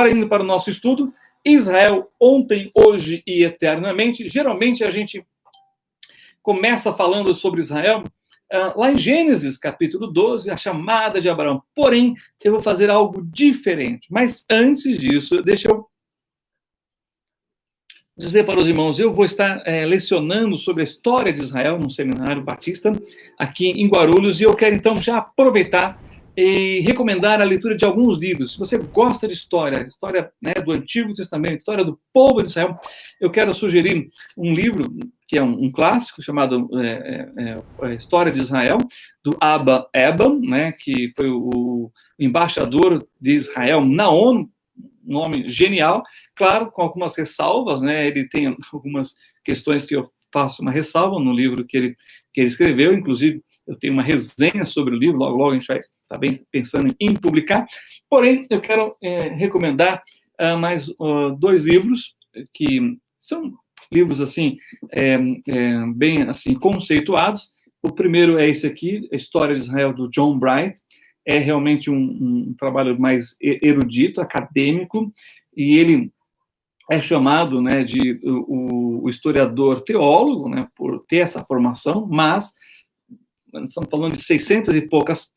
agora indo para o nosso estudo, Israel ontem, hoje e eternamente. Geralmente a gente começa falando sobre Israel lá em Gênesis, capítulo 12, a chamada de Abraão. Porém, eu vou fazer algo diferente. Mas antes disso, deixa eu dizer para os irmãos, eu vou estar lecionando sobre a história de Israel num seminário batista aqui em Guarulhos, e eu quero então já aproveitar e recomendar a leitura de alguns livros. Se você gosta de história, né, do Antigo Testamento, história do povo de Israel, eu quero sugerir um livro que é um clássico chamado História de Israel, do Abba Eban, né, que foi o embaixador de Israel na ONU, um nome genial, claro, com algumas ressalvas, né? Ele tem algumas questões que eu faço uma ressalva no livro que ele escreveu, inclusive eu tenho uma resenha sobre o livro, logo a gente vai estar bem pensando em publicar. Porém, eu quero recomendar mais dois livros que são livros assim bem assim conceituados. O primeiro é esse aqui, A História de Israel, do John Bright. É realmente um trabalho mais erudito, acadêmico, e ele é chamado, né, de o historiador teólogo, né, por ter essa formação, mas estamos falando de 600 e poucas,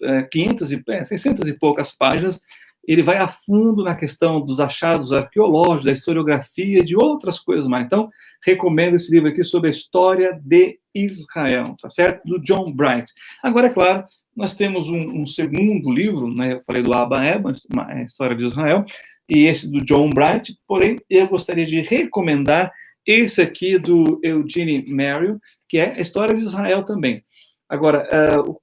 600 e poucas páginas. Ele vai a fundo na questão dos achados arqueológicos, da historiografia, de outras coisas mais. Então, recomendo esse livro aqui sobre a história de Israel, tá certo? Do John Bright. Agora, é claro, nós temos um segundo livro, né? Eu falei do Abba Eban, a história de Israel, e esse do John Bright, porém, eu gostaria de recomendar esse aqui do Eugene Merrill, que é a história de Israel também. Agora,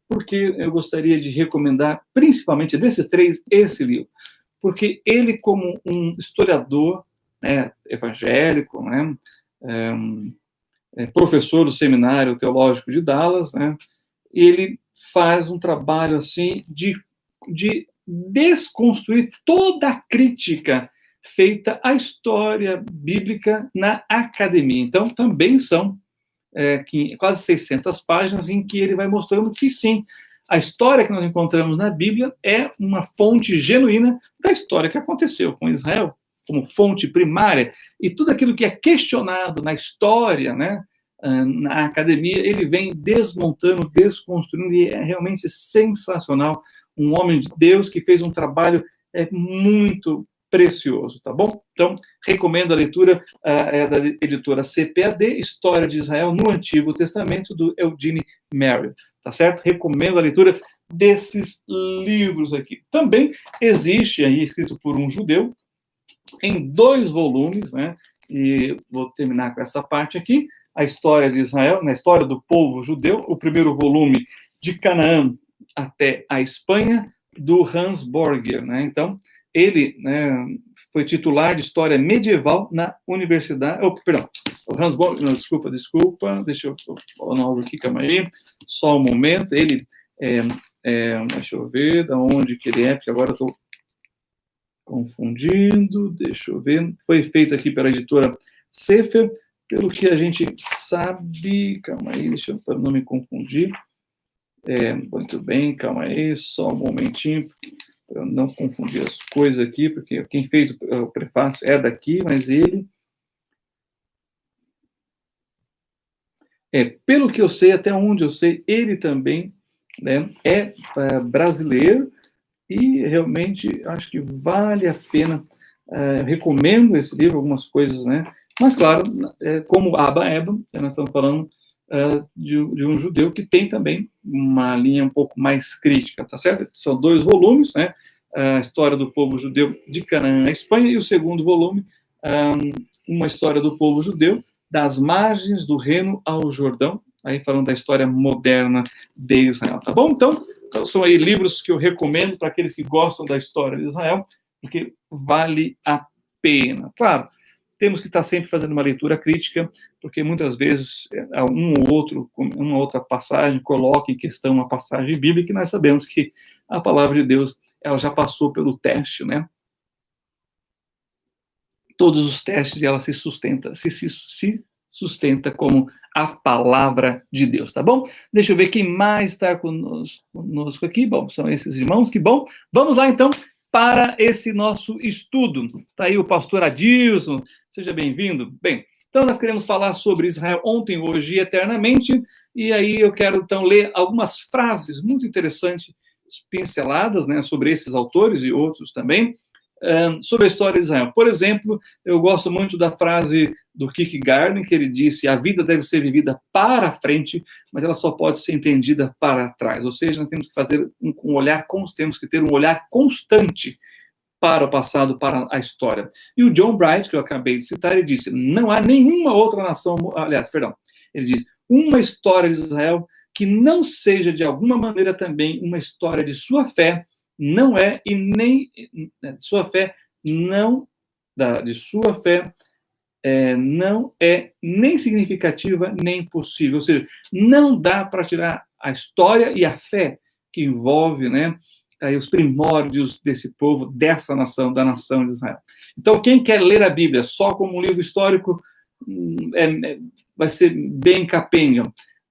por que eu gostaria de recomendar, principalmente desses três, esse livro? Porque ele, como um historiador, né, evangélico, né, professor do Seminário Teológico de Dallas, né, ele faz um trabalho assim de desconstruir toda a crítica feita à história bíblica na academia. Então, também são quase 600 páginas em que ele vai mostrando que, sim, a história que nós encontramos na Bíblia é uma fonte genuína da história que aconteceu com Israel, como fonte primária, e tudo aquilo que é questionado na história, né, na academia, ele vem desmontando, desconstruindo, e é realmente sensacional. Um homem de Deus que fez um trabalho muito precioso, tá bom? Então, recomendo a leitura da editora CPAD, História de Israel no Antigo Testamento, do Eugene Merrill, tá certo? Recomendo a leitura desses livros aqui. Também existe aí, escrito por um judeu, em 2 volumes, né? E vou terminar com essa parte aqui, a história de Israel, na história do povo judeu, o primeiro volume, de Canaã até a Espanha, do Hans Borger, né? Então, ele, né, foi titular de História Medieval na Universidade... o Hans Borger... Não, desculpa, deixa eu falar algo aqui, calma aí, só um momento. Ele, deixa eu ver de onde que ele é, porque agora eu estou confundindo, deixa eu ver. Foi feito aqui pela editora Sefer, pelo que a gente sabe... Calma aí, deixa eu, para não me confundir. Muito bem, calma aí, só um momentinho, para eu não confundir as coisas aqui, porque quem fez o prefácio é daqui, mas ele... pelo que eu sei, até onde eu sei, ele também, né, é brasileiro, e realmente acho que vale a pena, recomendo esse livro, algumas coisas, né? Mas, claro, como Abba Eban, nós estamos falando de um judeu que tem também uma linha um pouco mais crítica, tá certo? São 2 volumes, né? A história do povo judeu de Canaã à Espanha, e o segundo volume, uma história do povo judeu das margens do Reno ao Jordão, aí falando da história moderna de Israel, tá bom? Então, são aí livros que eu recomendo para aqueles que gostam da história de Israel, porque vale a pena. Claro, temos que estar sempre fazendo uma leitura crítica, porque muitas vezes uma outra passagem coloca em questão uma passagem bíblica, e nós sabemos que a palavra de Deus, ela já passou pelo teste, né? Todos os testes, e ela se sustenta como a palavra de Deus, tá bom? Deixa eu ver quem mais está conosco aqui. Bom, são esses irmãos, que bom. Vamos lá, então, para esse nosso estudo. Está aí o pastor Adilson, seja bem-vindo. Bem, então nós queremos falar sobre Israel ontem, hoje e eternamente, e aí eu quero então ler algumas frases muito interessantes, pinceladas, né, sobre esses autores e outros também, sobre a história de Israel. Por exemplo, eu gosto muito da frase do Kierkegaard, que ele disse: a vida deve ser vivida para frente, mas ela só pode ser entendida para trás. Ou seja, nós temos que fazer um olhar, temos que ter um olhar constante para o passado, para a história. E o John Bright, que eu acabei de citar, ele disse: não há nenhuma outra nação, aliás, perdão, ele diz: uma história de Israel que não seja de alguma maneira também uma história de sua fé, não é e nem sua fé não de sua fé não é nem significativa nem possível. Ou seja, não dá para tirar a história e a fé que envolve, né, aí os primórdios desse povo, dessa nação, da nação de Israel. Então, quem quer ler a Bíblia só como um livro histórico vai ser bem capenga.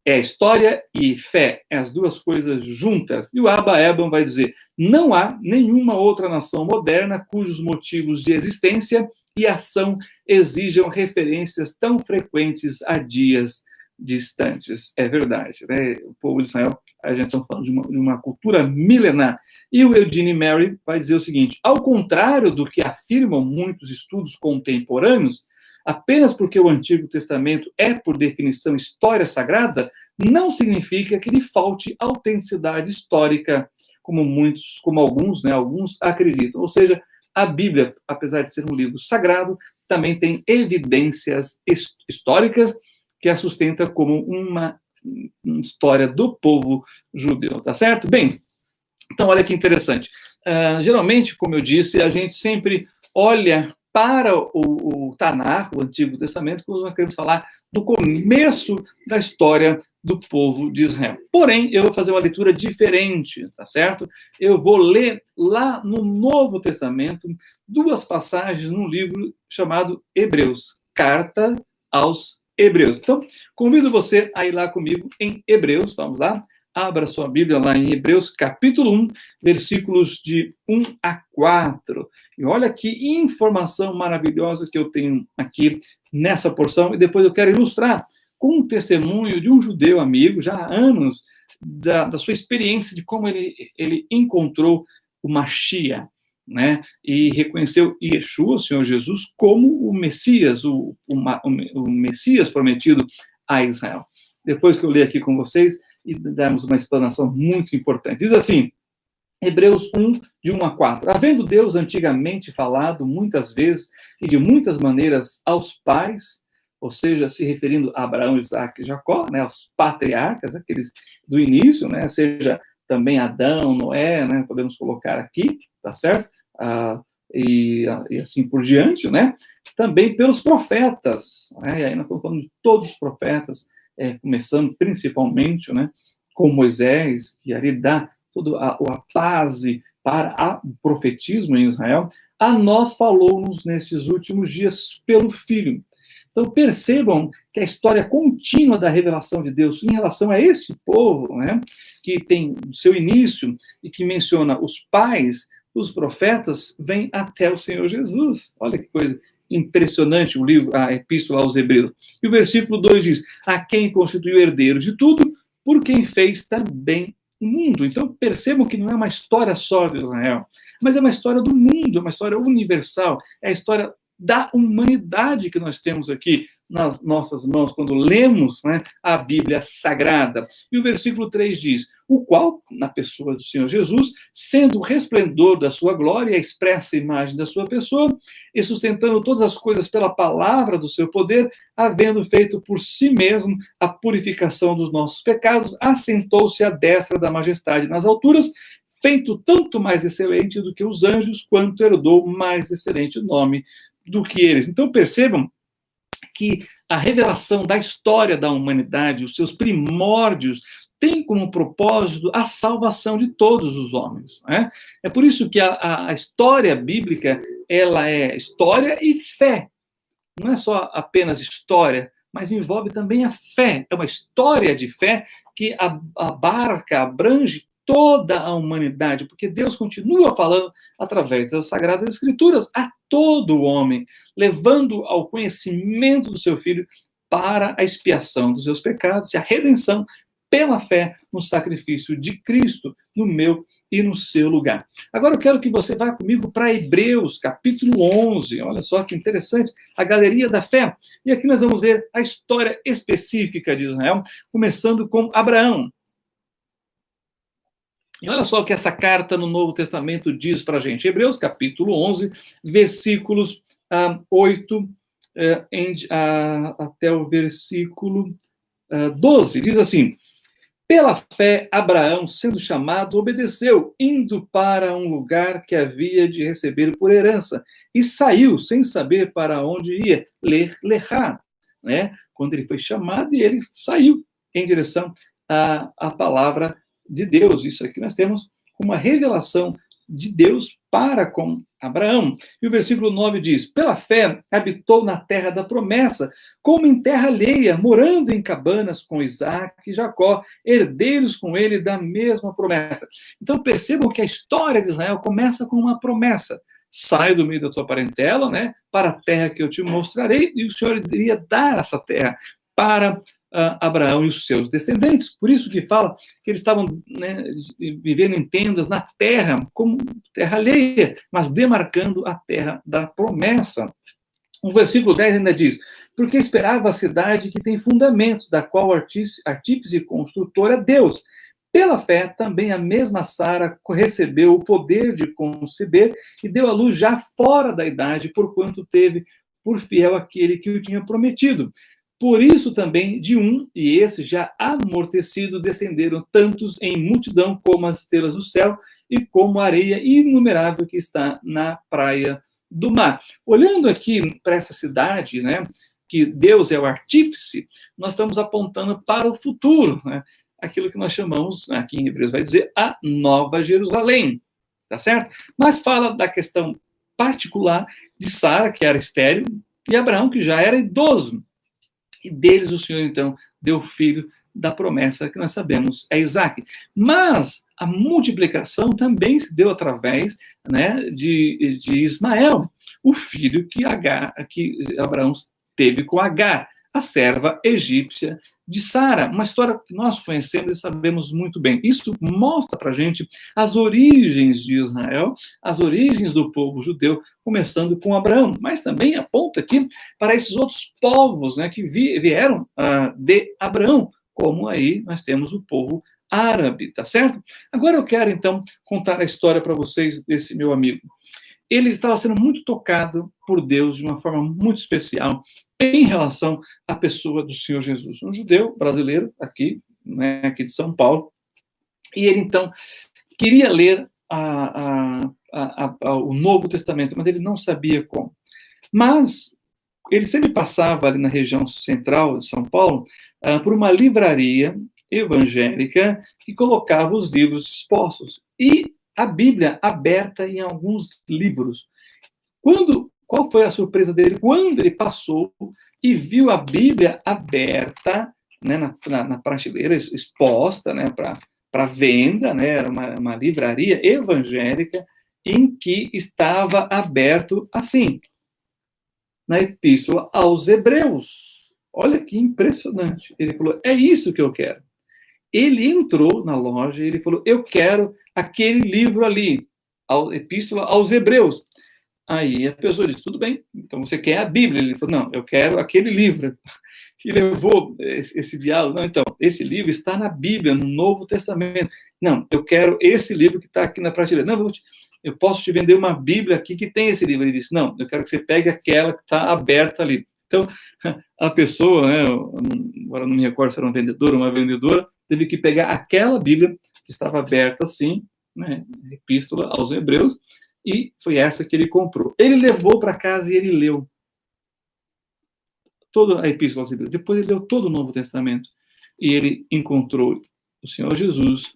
É história e fé, as duas coisas juntas. E o Abba Eban vai dizer: não há nenhuma outra nação moderna cujos motivos de existência e ação exijam referências tão frequentes a dias distantes. É verdade, né? O povo de Israel, a gente está falando de uma cultura milenar. E o Eugene Merry vai dizer o seguinte: ao contrário do que afirmam muitos estudos contemporâneos, apenas porque o Antigo Testamento é, por definição, história sagrada, não significa que lhe falte autenticidade histórica, como alguns acreditam. Ou seja, a Bíblia, apesar de ser um livro sagrado, também tem evidências históricas que a sustenta como uma história do povo judeu, tá certo? Bem, então olha que interessante. Geralmente, como eu disse, a gente sempre olha para o Tanar, o Antigo Testamento, quando nós queremos falar do começo da história do povo de Israel. Porém, eu vou fazer uma leitura diferente, tá certo? Eu vou ler lá no Novo Testamento duas passagens num livro chamado Hebreus, Carta aos Hebreus. Então, convido você a ir lá comigo em Hebreus, vamos lá? Abra sua Bíblia lá em Hebreus, capítulo 1, versículos de 1 a 4. E olha que informação maravilhosa que eu tenho aqui nessa porção. E depois eu quero ilustrar com um testemunho de um judeu amigo, já há anos, da sua experiência de como ele encontrou o Mashiach, né? E reconheceu Yeshua, o Senhor Jesus, como o Messias, o Messias prometido a Israel. Depois que eu ler aqui com vocês e darmos uma explanação muito importante. Diz assim, Hebreus 1, de 1 a 4. Havendo Deus antigamente falado muitas vezes e de muitas maneiras aos pais, ou seja, se referindo a Abraão, Isaac e Jacó, né, aos patriarcas, aqueles do início, né, seja também Adão, Noé, né, podemos colocar aqui, tá certo? E assim por diante, né? Também pelos profetas, né? E aí nós estamos falando de todos os profetas, começando principalmente, né, com Moisés, que ali dá toda a base para o profetismo em Israel, a nós falou-nos nesses últimos dias pelo Filho. Então percebam que a história contínua da revelação de Deus em relação a esse povo, né, que tem o seu início e que menciona os pais, os profetas, vem até o Senhor Jesus. Olha que coisa impressionante o livro, a epístola aos Hebreus. E o versículo 2 diz: a quem constituiu herdeiro de tudo, por quem fez também o mundo. Então percebam que não é uma história só de Israel, mas é uma história do mundo, é uma história universal, é a história da humanidade que nós temos aqui nas nossas mãos, quando lemos, né, a Bíblia Sagrada. E o versículo 3 diz: o qual, na pessoa do Senhor Jesus, sendo o resplendor da sua glória e a expressa imagem da sua pessoa, e sustentando todas as coisas pela palavra do seu poder, havendo feito por si mesmo a purificação dos nossos pecados, assentou-se à destra da majestade nas alturas, feito tanto mais excelente do que os anjos, quanto herdou mais excelente nome do que eles. Então percebam que a revelação da história da humanidade, os seus primórdios, tem como propósito a salvação de todos os homens, né? É por isso que a história bíblica, ela é história e fé. Não é só apenas história, mas envolve também a fé. É uma história de fé que abarca, abrange toda a humanidade, porque Deus continua falando através das Sagradas Escrituras a todo homem, levando ao conhecimento do seu Filho para a expiação dos seus pecados e a redenção pela fé no sacrifício de Cristo, no meu e no seu lugar. Agora eu quero que você vá comigo para Hebreus, capítulo 11. Olha só que interessante, a galeria da fé. E aqui nós vamos ver a história específica de Israel, começando com Abraão. E olha só o que essa carta no Novo Testamento diz para a gente. Hebreus, capítulo 11, versículos 8 até o versículo 12. Diz assim: pela fé, Abraão, sendo chamado, obedeceu, indo para um lugar que havia de receber por herança, e saiu sem saber para onde ia, Lerá, né? Quando ele foi chamado, e ele saiu em direção à palavra de Deus. Isso aqui nós temos uma revelação de Deus para com Abraão. E o versículo 9 diz: pela fé habitou na terra da promessa, como em terra alheia, morando em cabanas com Isaac e Jacó, herdeiros com ele da mesma promessa. Então percebam que a história de Israel começa com uma promessa. Sai do meio da tua parentela, né, para a terra que eu te mostrarei, e o Senhor iria dar essa terra para Abraão e os seus descendentes. Por isso que fala que eles estavam, né, vivendo em tendas na terra, como terra alheia, mas demarcando a terra da promessa. O versículo 10 ainda diz: porque esperava a cidade que tem fundamentos, da qual o artífice e construtor é Deus. Pela fé, também a mesma Sara recebeu o poder de conceber e deu à luz já fora da idade, porquanto teve por fiel aquele que o tinha prometido. Por isso também de um, e esse já amortecido, descenderam tantos em multidão como as estrelas do céu e como a areia inumerável que está na praia do mar. Olhando aqui para essa cidade, né, que Deus é o artífice, nós estamos apontando para o futuro, né, aquilo que nós chamamos, aqui em Hebreus vai dizer, a Nova Jerusalém, tá certo? Mas fala da questão particular de Sara, que era estéril, e Abraão, que já era idoso. E deles o Senhor, então, deu o filho da promessa, que nós sabemos é Isaac. Mas a multiplicação também se deu através, né, de Ismael, o filho que Abraão teve com Agar, a serva egípcia de Sara. Uma história que nós conhecemos e sabemos muito bem. Isso mostra para a gente as origens de Israel, as origens do povo judeu, começando com Abraão, mas também aponta aqui para esses outros povos, né, que vieram de Abraão, como aí nós temos o povo árabe, tá certo? Agora eu quero, então, contar a história para vocês desse meu amigo. Ele estava sendo muito tocado por Deus de uma forma muito especial em relação à pessoa do Senhor Jesus. Um judeu brasileiro, aqui, né, aqui de São Paulo, e ele, então, queria ler o Novo Testamento, mas ele não sabia como. Mas ele sempre passava ali na região central de São Paulo por uma livraria evangélica que colocava os livros expostos e a Bíblia aberta em alguns livros. Qual foi a surpresa dele? Quando ele passou e viu a Bíblia aberta, né, na prateleira exposta, né, para venda, né, era uma livraria evangélica em que estava aberto assim, na Epístola aos Hebreus. Olha que impressionante. Ele falou: é isso que eu quero. Ele entrou na loja e ele falou: eu quero aquele livro ali, a Epístola aos Hebreus. Aí a pessoa disse: tudo bem, então você quer a Bíblia? Ele falou: não, eu quero aquele livro. E levou esse diálogo. Não, então, esse livro está na Bíblia, no Novo Testamento. Não, eu quero esse livro que está aqui na prateleira. Não, eu posso te vender uma Bíblia aqui que tem esse livro. Ele disse: não, eu quero que você pegue aquela que está aberta ali. Então, a pessoa, né, agora não me recordo se era um vendedor ou uma vendedora, teve que pegar aquela Bíblia que estava aberta assim, né, Epístola aos Hebreus, e foi essa que ele comprou. Ele levou para casa e ele leu toda a Epístola aos Hebreus. Depois ele leu todo o Novo Testamento. E ele encontrou o Senhor Jesus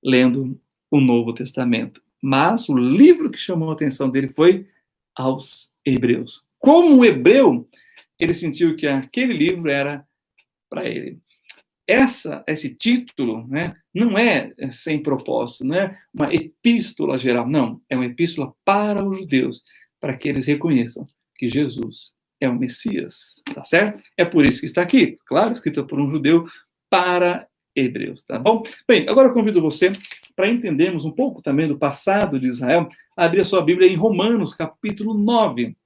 lendo o Novo Testamento. Mas o livro que chamou a atenção dele foi aos Hebreus. Como hebreu, ele sentiu que aquele livro era para ele. esse título, né, não é sem propósito, não é uma epístola geral, não, é uma epístola para os judeus, para que eles reconheçam que Jesus é o Messias, tá certo? É por isso que está aqui, claro, escrito por um judeu para hebreus, tá bom? Bem, agora eu convido você, para entendermos um pouco também do passado de Israel, a abrir a sua Bíblia em Romanos, capítulo 9.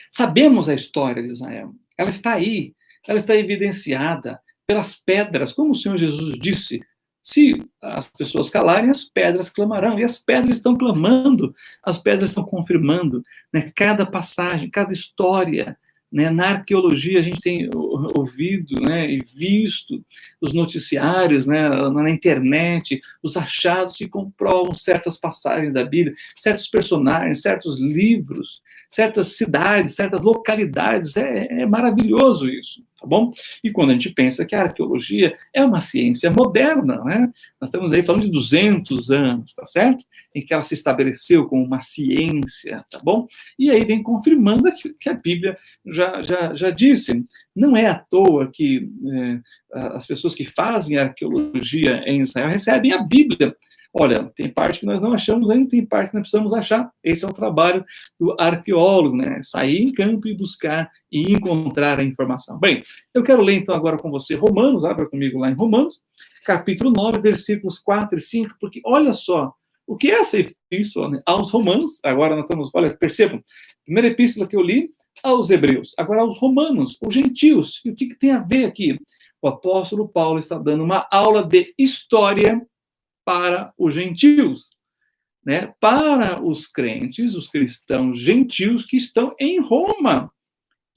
Sabemos a história de Israel, ela está aí, ela está evidenciada pelas pedras, como o Senhor Jesus disse, se as pessoas calarem, as pedras clamarão, e as pedras estão clamando, as pedras estão confirmando, né, cada passagem, cada história, né, na arqueologia a gente tem ouvido, né, e visto os noticiários, né, na internet, os achados que comprovam certas passagens da Bíblia, certos personagens, certos livros, certas cidades, certas localidades, é maravilhoso isso, tá bom? E quando a gente pensa que a arqueologia é uma ciência moderna, né? Nós estamos aí falando de 200 anos, tá certo? Em que ela se estabeleceu como uma ciência, tá bom? E aí vem confirmando aquilo que a Bíblia já disse. Não é à toa que as pessoas que fazem arqueologia em Israel recebem a Bíblia. Olha, tem parte que nós não achamos ainda, tem parte que nós precisamos achar. Esse é o trabalho do arqueólogo, né? Sair em campo e buscar e encontrar a informação. Bem, eu quero ler então agora com você Romanos, abra comigo lá em Romanos, capítulo 9, versículos 4 e 5, porque olha só, o que é essa epístola, né? Aos Romanos, agora nós estamos, olha, percebam, primeira epístola que eu li, aos Hebreus, agora aos Romanos, os gentios, e o que tem a ver aqui? O apóstolo Paulo está dando uma aula de história para os gentios, né? Para os crentes, os cristãos gentios que estão em Roma.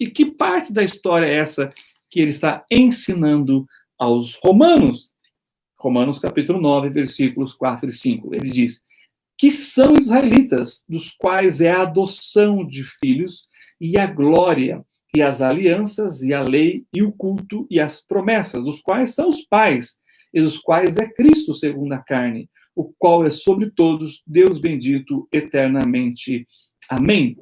E que parte da história é essa que ele está ensinando aos romanos? Romanos capítulo 9, versículos 4 e 5. Ele diz que são israelitas, dos quais é a adoção de filhos e a glória, e as alianças, e a lei, e o culto, e as promessas, dos quais são os pais, e dos quais é Cristo segundo a carne, o qual é sobre todos, Deus bendito eternamente. Amém.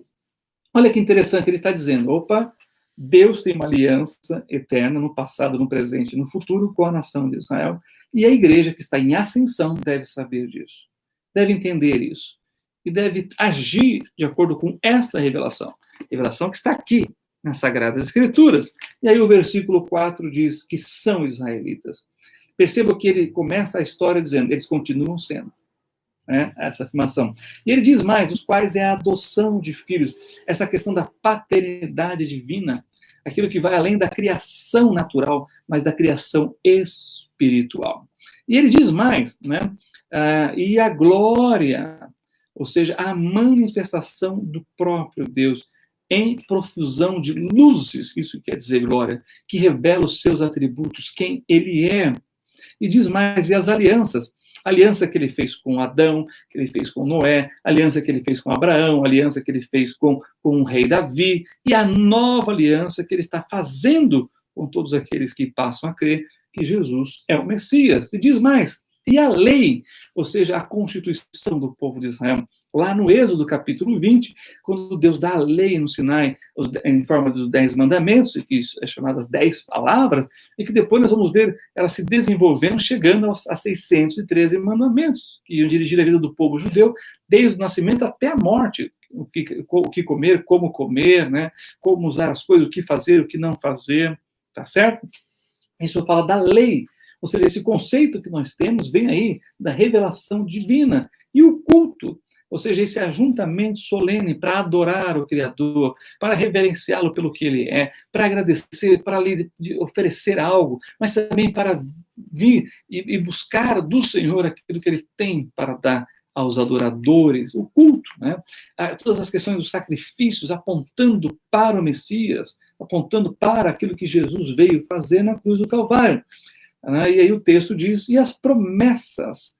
Olha que interessante, ele está dizendo, opa, Deus tem uma aliança eterna no passado, no presente e no futuro com a nação de Israel, e a igreja que está em ascensão deve saber disso, deve entender isso, e deve agir de acordo com esta revelação que está aqui, nas Sagradas Escrituras. E aí o versículo 4 diz que são israelitas. Perceba que ele começa a história dizendo, eles continuam sendo, né, essa afirmação. E ele diz mais, dos quais é a adoção de filhos, essa questão da paternidade divina, aquilo que vai além da criação natural, mas da criação espiritual. E ele diz mais, né, e a glória, ou seja, a manifestação do próprio Deus, em profusão de luzes, isso quer dizer glória, que revela os seus atributos, quem ele é. E diz mais, e as alianças, a aliança que ele fez com Adão, que ele fez com Noé, a aliança que ele fez com Abraão, a aliança que ele fez com o rei Davi, e a nova aliança que ele está fazendo com todos aqueles que passam a crer que Jesus é o Messias. E diz mais, e a lei, ou seja, a constituição do povo de Israel. Lá no Êxodo, capítulo 20, quando Deus dá a lei no Sinai, em forma dos 10 mandamentos, que é chamadas 10 palavras, e que depois nós vamos ver ela se desenvolvendo, chegando a 613 mandamentos, que iam dirigir a vida do povo judeu, desde o nascimento até a morte. O que comer, né? Como usar as coisas, o que fazer, o que não fazer, tá certo? Isso fala da lei. Ou seja, esse conceito que nós temos vem aí da revelação divina. E o culto, ou seja, esse ajuntamento solene para adorar o Criador, para reverenciá-lo pelo que ele é, para agradecer, para lhe oferecer algo, mas também para vir e buscar do Senhor aquilo que ele tem para dar aos adoradores, o culto, né? Todas as questões dos sacrifícios apontando para o Messias, apontando para aquilo que Jesus veio fazer na cruz do Calvário. E aí o texto diz, e as promessas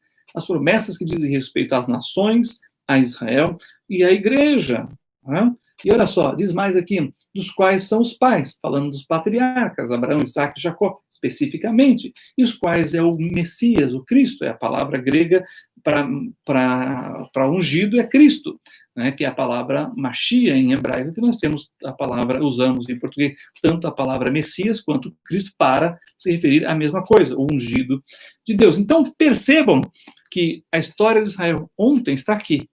que dizem respeito às nações, a Israel e a igreja. Né? E olha só, diz mais aqui, dos quais são os pais, falando dos patriarcas, Abraão, Isaac e Jacó, especificamente, e os quais é o Messias, o Cristo, é a palavra grega para ungido é Cristo, né, que é a palavra Machia em hebraico, que nós temos a palavra, usamos em português, tanto a palavra Messias quanto Cristo para se referir à mesma coisa, o ungido de Deus. Então, percebam que a história de Israel ontem está aqui.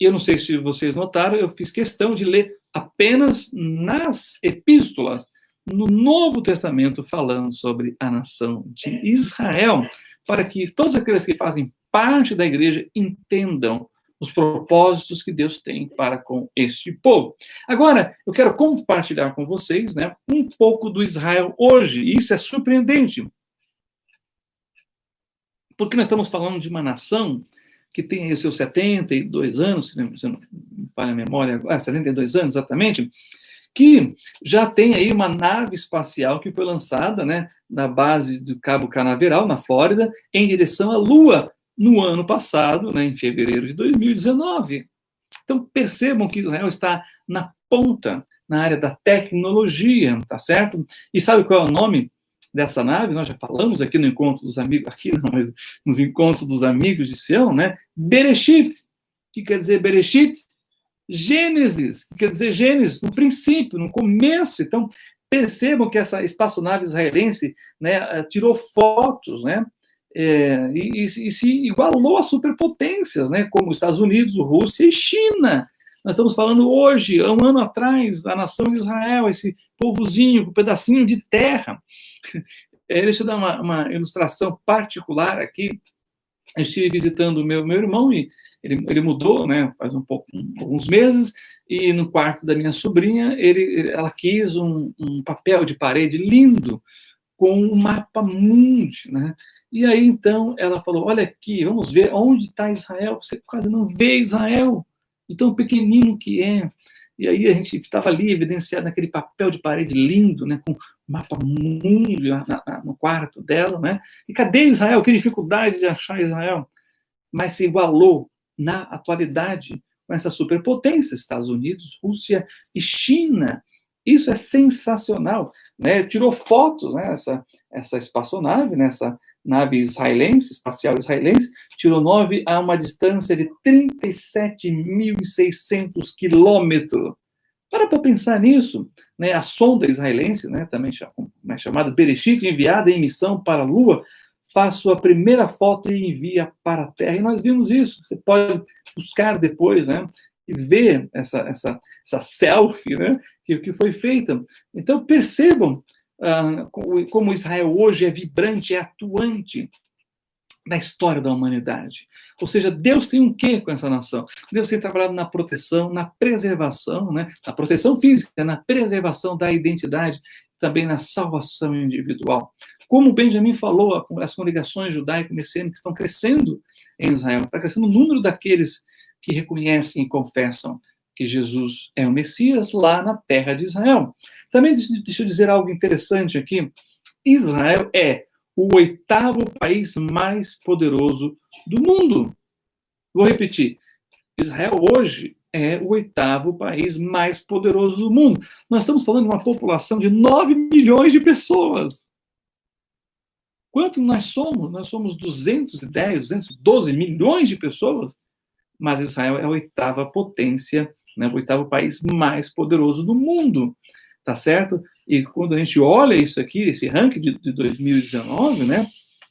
Eu não sei se vocês notaram, eu fiz questão de ler apenas nas epístolas, no Novo Testamento, falando sobre a nação de Israel, para que todos aqueles que fazem parte da igreja entendam os propósitos que Deus tem para com este povo. Agora, eu quero compartilhar com vocês, né, um pouco do Israel hoje, e isso é surpreendente, porque nós estamos falando de uma nação que tem aí os seus 72 anos, se não me falha a memória, 72 anos exatamente, que já tem aí uma nave espacial que foi lançada, né, na base do Cabo Canaveral, na Flórida, em direção à Lua, no ano passado, né, em fevereiro de 2019. Então, percebam que Israel está na ponta, na área da tecnologia, tá certo? E sabe qual é o nome dessa nave? Nós já falamos aqui no encontro dos amigos, aqui não, mas nos encontros dos amigos de Sião, né? Bereshit. O que quer dizer Bereshit? Gênesis, que quer dizer Gênesis, no princípio, no começo. Então, percebam que essa espaçonave israelense, né, tirou fotos, né, e se igualou a superpotências, né, como os Estados Unidos, Rússia e China. Nós estamos falando hoje, há um ano atrás, a nação de Israel, esse povozinho, um pedacinho de terra. Deixa eu dar uma ilustração particular aqui. Eu estive visitando o meu irmão e ele mudou, né, faz alguns meses, e no quarto da minha sobrinha, ela quis um papel de parede lindo, com um mapa mundi, né? E aí, então, ela falou, olha aqui, vamos ver onde está Israel. Você quase não vê Israel, de tão pequenino que é. E aí a gente estava ali, evidenciado naquele papel de parede lindo, né, com mapa mundi no quarto dela, né? E cadê Israel? Que dificuldade de achar Israel. Mas se igualou na atualidade com essas superpotências, Estados Unidos, Rússia e China. Isso é sensacional, né? Tirou fotos, né? Essa espaçonave, né? Essa nave israelense, espacial israelense, tirou 9 a uma distância de 37.600 quilômetros. Para pensar nisso, né? A sonda israelense, né? Também chamada Bereshit, enviada em missão para a Lua, faz sua primeira foto e envia para a Terra. E nós vimos isso. Você pode buscar depois, né? E ver essa selfie, né? Que foi feita. Então, percebam como Israel hoje é vibrante, é atuante na história da humanidade. Ou seja, Deus tem um quê com essa nação? Deus tem trabalhado na proteção, na preservação, né? Na proteção física, na preservação da identidade, também na salvação individual. Como o Benjamin falou, as congregações judaico-messiânicas estão crescendo em Israel, está crescendo o número daqueles que reconhecem e confessam que Jesus é o Messias lá na terra de Israel. Também deixa eu dizer algo interessante aqui. Israel é o 8º país mais poderoso do mundo. Vou repetir. Israel hoje é o 8º país mais poderoso do mundo. Nós estamos falando de uma população de 9 milhões de pessoas. Quanto nós somos? Nós somos 210, 212 milhões de pessoas, mas Israel é a 8ª potência, né, o 8º país mais poderoso do mundo, tá certo? E quando a gente olha isso aqui, esse ranking de 2019, né,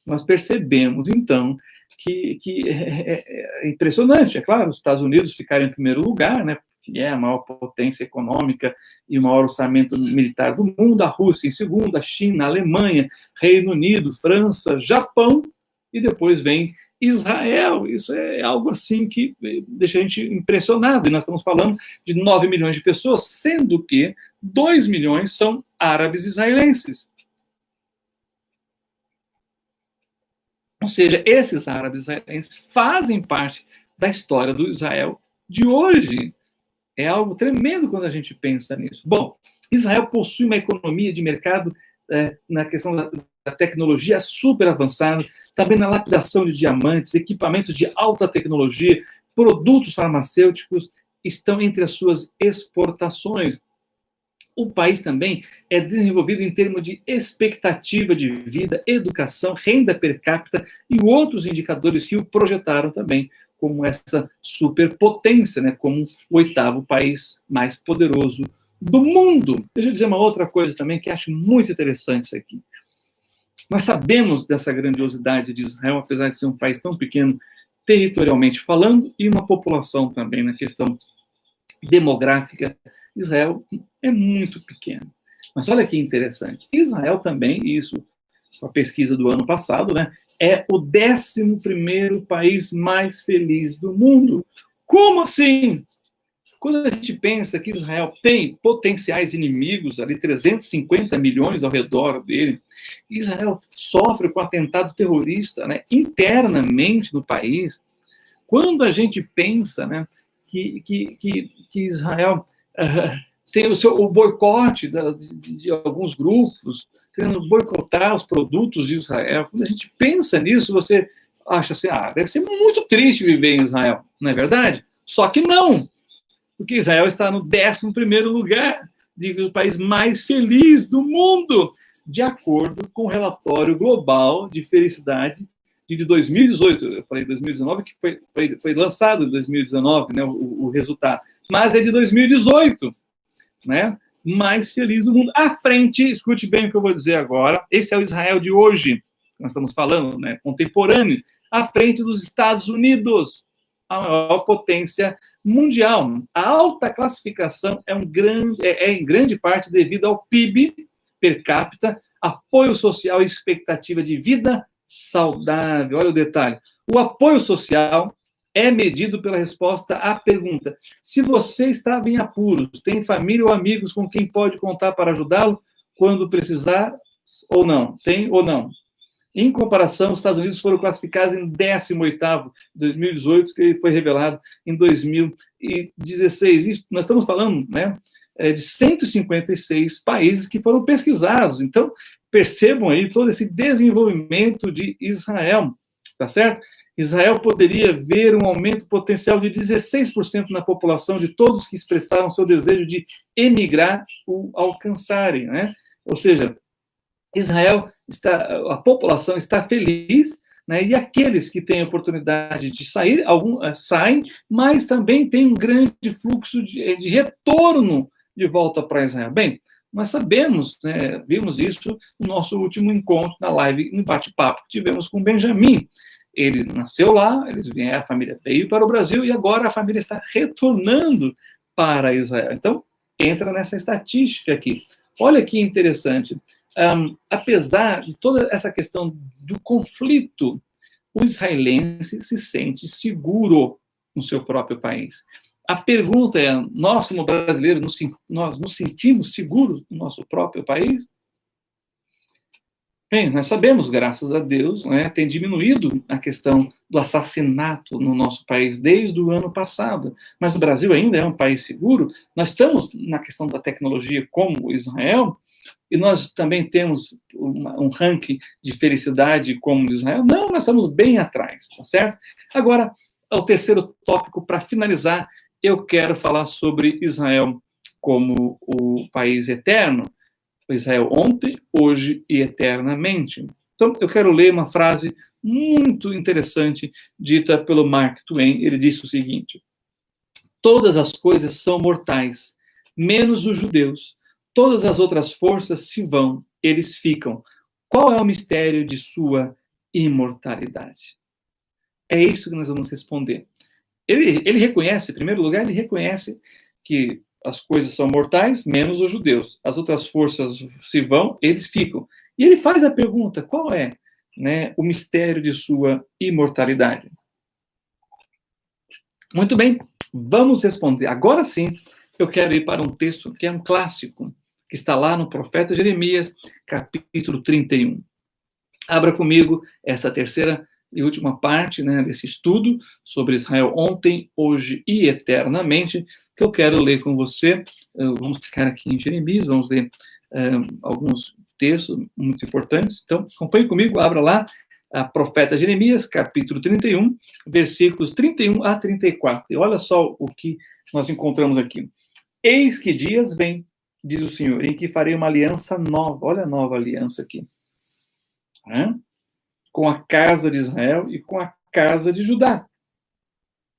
nós percebemos, então, que é impressionante. É claro, os Estados Unidos ficaram em primeiro lugar, né, que é a maior potência econômica e o maior orçamento militar do mundo, a Rússia em segundo, a China, a Alemanha, Reino Unido, França, Japão, e depois vem Israel. Isso é algo assim que deixa a gente impressionado. E nós estamos falando de 9 milhões de pessoas, sendo que 2 milhões são árabes israelenses. Ou seja, esses árabes israelenses fazem parte da história do Israel de hoje. É algo tremendo quando a gente pensa nisso. Bom, Israel possui uma economia de mercado na questão da tecnologia super avançada, também na lapidação de diamantes, equipamentos de alta tecnologia, produtos farmacêuticos estão entre as suas exportações. O país também é desenvolvido em termos de expectativa de vida, educação, renda per capita e outros indicadores que o projetaram também como essa superpotência, né, como o 8º país mais poderoso do mundo. Deixa eu dizer uma outra coisa também que acho muito interessante isso aqui. Nós sabemos dessa grandiosidade de Israel, apesar de ser um país tão pequeno, territorialmente falando, e uma população também na questão demográfica. Israel é muito pequeno. Mas olha que interessante. Israel também, isso, a pesquisa do ano passado, né, é o 11º país mais feliz do mundo. Como assim? Quando a gente pensa que Israel tem potenciais inimigos, ali 350 milhões ao redor dele, Israel sofre com atentado terrorista, né, internamente no país. Quando a gente pensa, né, que Israel tem o boicote de alguns grupos, querendo boicotar os produtos de Israel, quando a gente pensa nisso, você acha assim, deve ser muito triste viver em Israel, não é verdade? Só que não, porque Israel está no 11º lugar do país mais feliz do mundo, de acordo com o relatório global de felicidade de 2018. Eu falei 2019, que foi lançado em 2019, né, o resultado. Mas é de 2018, né? Mais feliz do mundo. À frente, escute bem o que eu vou dizer agora, esse é o Israel de hoje, nós estamos falando, né, contemporâneo, à frente dos Estados Unidos, a maior potência mundial. A alta classificação é em grande parte devido ao PIB per capita, apoio social e expectativa de vida saudável. Olha o detalhe. O apoio social é medido pela resposta à pergunta: se você estava em apuros, tem família ou amigos com quem pode contar para ajudá-lo quando precisar ou não? Tem ou não? Em comparação, os Estados Unidos foram classificados em 18º, 2018, que foi revelado em 2016. Isso, nós estamos falando, né, de 156 países que foram pesquisados. Então, percebam aí todo esse desenvolvimento de Israel, tá certo? Israel poderia ver um aumento potencial de 16% na população de todos que expressaram seu desejo de emigrar ou alcançarem, né? Ou seja, a população está feliz, né? E aqueles que têm oportunidade de sair, saem, mas também tem um grande fluxo de retorno de volta para Israel. Bem, nós sabemos, né, vimos isso no nosso último encontro, na live, no bate-papo que tivemos com Benjamin. Ele nasceu lá, a família veio para o Brasil e agora a família está retornando para Israel. Então, entra nessa estatística aqui. Olha que interessante. Apesar de toda essa questão do conflito, o israelense se sente seguro no seu próprio país. A pergunta é, nós como brasileiros, nós nos sentimos seguros no nosso próprio país? Bem, nós sabemos, graças a Deus, né, tem diminuído a questão do assassinato no nosso país desde o ano passado, mas o Brasil ainda é um país seguro. Nós estamos na questão da tecnologia como Israel, e nós também temos um ranking de felicidade como Israel. Não, nós estamos bem atrás, tá certo? Agora, o terceiro tópico, para finalizar, eu quero falar sobre Israel como o país eterno. Israel ontem, hoje e eternamente. Então, eu quero ler uma frase muito interessante dita pelo Mark Twain. Ele disse o seguinte: todas as coisas são mortais, menos os judeus. Todas as outras forças se vão, eles ficam. Qual é o mistério de sua imortalidade? É isso que nós vamos responder. Ele reconhece, em primeiro lugar, ele reconhece que as coisas são mortais, menos os judeus. As outras forças se vão, eles ficam. E ele faz a pergunta: qual é, né, o mistério de sua imortalidade? Muito bem, vamos responder. Agora sim, eu quero ir para um texto que é um clássico, que está lá no profeta Jeremias, capítulo 31. Abra comigo essa terceira e última parte, né, desse estudo sobre Israel ontem, hoje e eternamente, que eu quero ler com você. Vamos ficar aqui em Jeremias, vamos ler alguns textos muito importantes. Então, acompanhe comigo, abra lá, a profeta Jeremias, capítulo 31, versículos 31 a 34. E olha só o que nós encontramos aqui. Eis que dias vêm, diz o Senhor, em que farei uma aliança nova. Olha a nova aliança aqui. Com a casa de Israel e com a casa de Judá.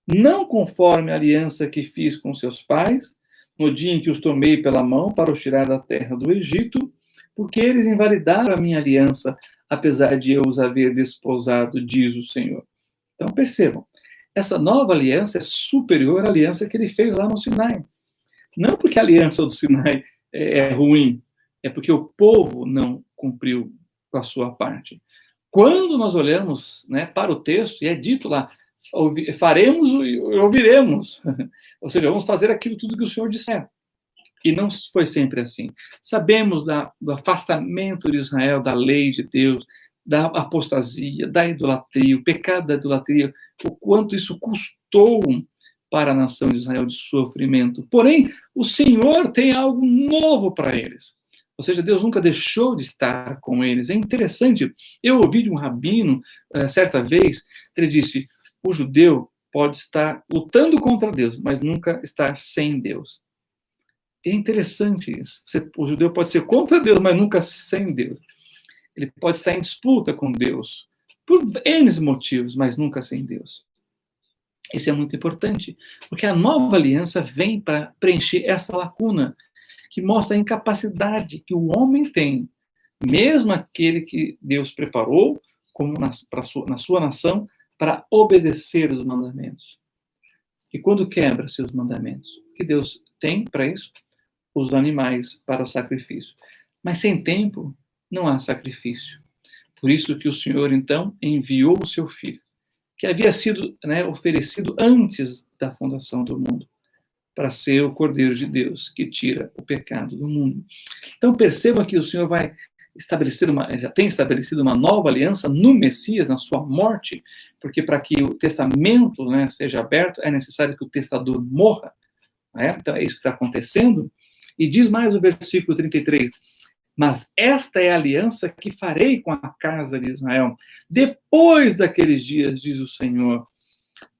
Não conforme a aliança que fiz com seus pais, no dia em que os tomei pela mão para os tirar da terra do Egito, porque eles invalidaram a minha aliança, apesar de eu os haver desposado, diz o Senhor. Então, percebam, essa nova aliança é superior à aliança que ele fez lá no Sinai. Não porque a aliança do Sinai é ruim, é porque o povo não cumpriu com a sua parte. Quando nós olhamos, né, para o texto, e é dito lá, faremos e ouviremos. Ou seja, vamos fazer aquilo tudo que o Senhor disser. E não foi sempre assim. Sabemos do afastamento de Israel da lei de Deus, da apostasia, da idolatria, o pecado da idolatria, o quanto isso custou para a nação de Israel de sofrimento. Porém, o Senhor tem algo novo para eles. Ou seja, Deus nunca deixou de estar com eles. É interessante, eu ouvi de um rabino, certa vez, ele disse, o judeu pode estar lutando contra Deus, mas nunca estar sem Deus. É interessante isso. O judeu pode ser contra Deus, mas nunca sem Deus. Ele pode estar em disputa com Deus, por N motivos, mas nunca sem Deus. Isso é muito importante, porque a nova aliança vem para preencher essa lacuna, que mostra a incapacidade que o homem tem, mesmo aquele que Deus preparou como na sua nação, para obedecer os mandamentos. E quando quebra seus mandamentos, o que Deus tem para isso? Os animais para o sacrifício. Mas sem tempo, não há sacrifício. Por isso que o Senhor, então, enviou o seu Filho, que havia sido, né, oferecido antes da fundação do mundo, para ser o Cordeiro de Deus, que tira o pecado do mundo. Então, perceba que o Senhor vai já tem estabelecido uma nova aliança no Messias, na sua morte, porque para que o testamento, né, seja aberto, é necessário que o testador morra. Né? Então, é isso que está acontecendo. E diz mais o versículo 33, mas esta é a aliança que farei com a casa de Israel, depois daqueles dias, diz o Senhor.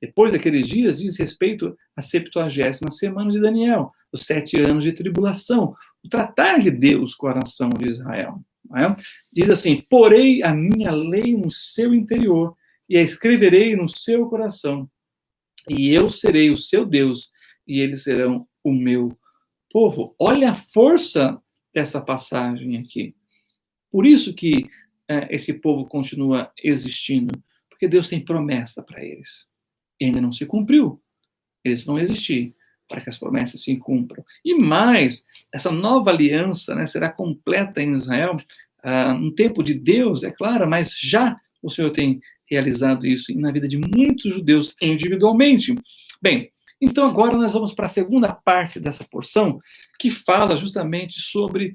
Depois daqueles dias, diz respeito à 70ª semana de Daniel, os 7 anos de tribulação, o tratar de Deus com a nação de Israel. Né? Diz assim, porei a minha lei no seu interior e a escreverei no seu coração, e eu serei o seu Deus, e eles serão o meu povo. Olha a força dessa passagem aqui. Por isso que esse povo continua existindo, porque Deus tem promessa para eles. E ainda não se cumpriu. Eles vão existir para que as promessas se cumpram. E mais, essa nova aliança, né, será completa em Israel no tempo de Deus, é claro, mas já o Senhor tem realizado isso na vida de muitos judeus individualmente. Bem, então agora nós vamos para a segunda parte dessa porção, que fala justamente sobre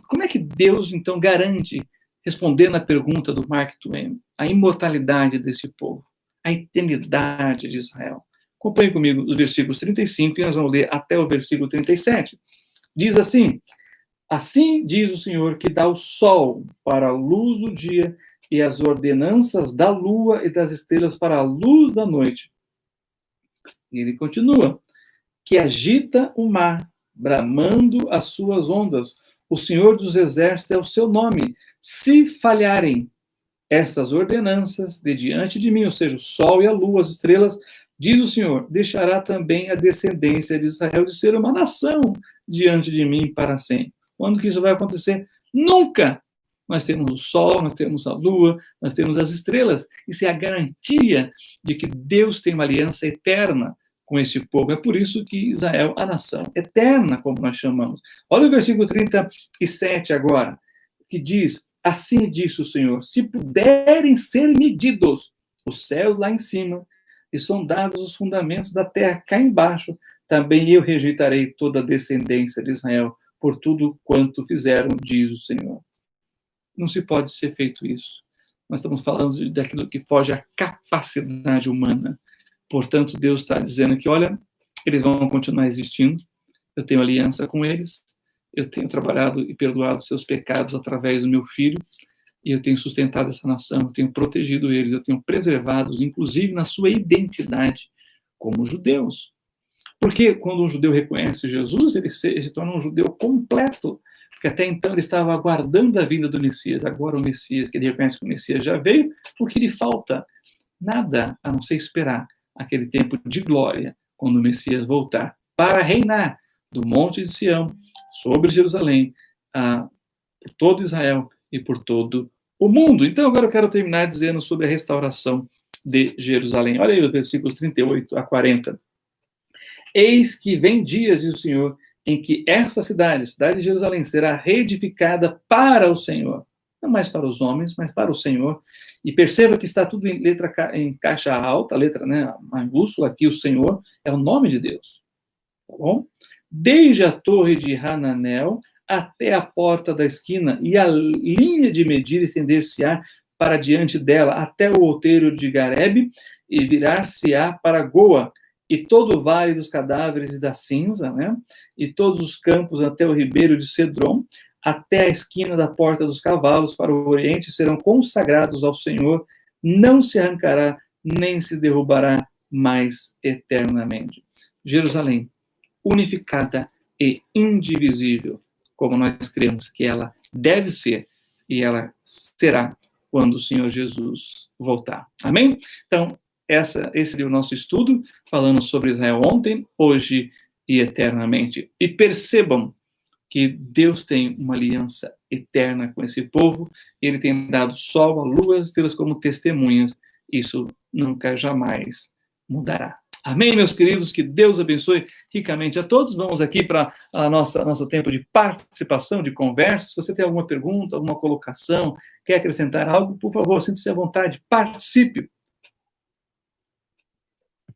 como é que Deus, então, garante, respondendo à pergunta do Mark Twain, a imortalidade desse povo, a eternidade de Israel. Acompanhe comigo os versículos 35, e nós vamos ler até o versículo 37. Diz assim, assim diz o Senhor que dá o sol para a luz do dia e as ordenanças da lua e das estrelas para a luz da noite. E ele continua, que agita o mar, bramando as suas ondas. O Senhor dos Exércitos é o seu nome. Se falharem estas ordenanças de diante de mim, ou seja, o sol e a lua, as estrelas, diz o Senhor, deixará também a descendência de Israel de ser uma nação diante de mim para sempre. Quando que isso vai acontecer? Nunca! Nós temos o sol, nós temos a lua, nós temos as estrelas. Isso é a garantia de que Deus tem uma aliança eterna com esse povo. É por isso que Israel, a nação eterna, como nós chamamos. Olha o versículo 37 agora, que diz, assim disse o Senhor, se puderem ser medidos os céus lá em cima e sondados os fundamentos da terra cá embaixo, também eu rejeitarei toda a descendência de Israel por tudo quanto fizeram, diz o Senhor. Não se pode ser feito isso. Nós estamos falando daquilo que foge à capacidade humana. Portanto, Deus está dizendo que, olha, eles vão continuar existindo, eu tenho aliança com eles, eu tenho trabalhado e perdoado seus pecados através do meu Filho, e eu tenho sustentado essa nação, eu tenho protegido eles, eu tenho preservado, inclusive na sua identidade como judeus. Porque quando um judeu reconhece Jesus, ele se torna um judeu completo, porque até então ele estava aguardando a vinda do Messias. Agora o Messias, que ele reconhece que o Messias já veio, o que lhe falta? Nada, a não ser esperar aquele tempo de glória, quando o Messias voltar, para reinar do Monte de Sião, sobre Jerusalém, por todo Israel e por todo o mundo. Então, agora eu quero terminar dizendo sobre a restauração de Jerusalém. Olha aí os versículos 38 a 40. Eis que vem dias, diz o Senhor, em que esta cidade, a cidade de Jerusalém, será reedificada para o Senhor. Não mais para os homens, mas para o Senhor. E perceba que está tudo em caixa alta, letra, né, maiúscula, aqui o Senhor é o nome de Deus. Tá bom? Desde a torre de Hananel até a porta da esquina, e a linha de medir estender-se-á para diante dela, até o outeiro de Garebe, e virar-se-á para Goa, e todo o vale dos cadáveres e da cinza, né? E todos os campos até o ribeiro de Cedron, até a esquina da porta dos cavalos para o oriente, serão consagrados ao Senhor, não se arrancará, nem se derrubará mais eternamente. Jerusalém, unificada e indivisível, como nós cremos que ela deve ser, e ela será quando o Senhor Jesus voltar. Amém? Então, esse é o nosso estudo, falando sobre Israel ontem, hoje e eternamente. E percebam que Deus tem uma aliança eterna com esse povo, ele tem dado sol, a lua, as estrelas como testemunhas, isso nunca, jamais mudará. Amém, meus queridos? Que Deus abençoe ricamente a todos. Vamos aqui para nosso tempo de participação, de conversa. Se você tem alguma pergunta, alguma colocação, quer acrescentar algo, por favor, sinta-se à vontade, participe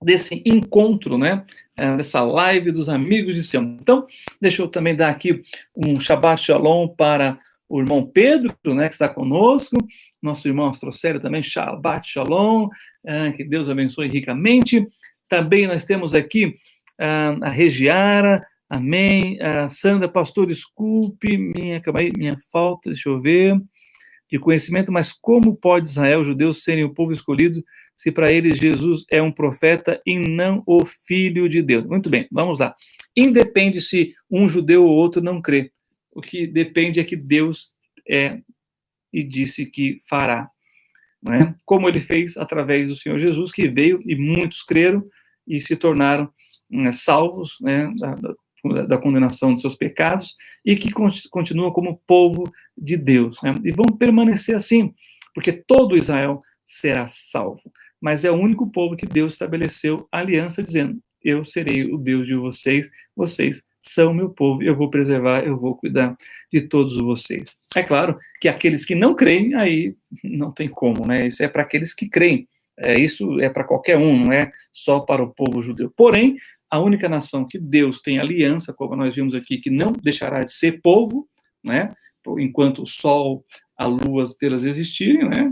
desse encontro, né, dessa live dos amigos de Sião. Então, deixa eu também dar aqui um Shabbat Shalom para o irmão Pedro, né, que está conosco, nosso irmão Astrocélio também, Shabbat Shalom, que Deus abençoe ricamente. Também nós temos aqui a Regiara, amém, a Sandra, pastor, desculpe, minha falta, deixa eu ver, de conhecimento, mas como pode Israel, os judeus, serem o povo escolhido, se para eles Jesus é um profeta e não o Filho de Deus? Muito bem, vamos lá. Independe se um judeu ou outro não crê. O que depende é que Deus e disse que fará. Não é? Como ele fez através do Senhor Jesus, que veio e muitos creram e se tornaram salvos, né, da condenação dos seus pecados, e que continuam como povo de Deus. Né? E vão permanecer assim, porque todo Israel será salvo. Mas é o único povo que Deus estabeleceu aliança, dizendo: eu serei o Deus de vocês, vocês são meu povo, eu vou preservar, eu vou cuidar de todos vocês. É claro que aqueles que não creem, aí não tem como, né? Isso é para aqueles que creem. Isso é para qualquer um, não é só para o povo judeu. Porém, a única nação que Deus tem aliança, como nós vimos aqui, que não deixará de ser povo, né? Enquanto o sol, a lua, as estrelas existirem, né?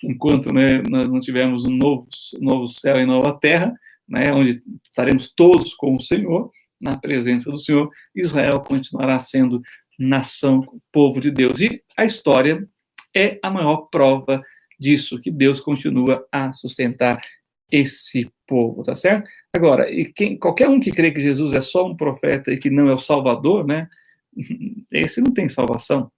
Enquanto, né, nós não tivermos um novo céu e nova terra, né, onde estaremos todos com o Senhor, na presença do Senhor, Israel continuará sendo nação, povo de Deus. E a história é a maior prova disso, que Deus continua a sustentar esse povo, tá certo? Agora, qualquer um que crê que Jesus é só um profeta e que não é o Salvador, né, esse não tem salvação.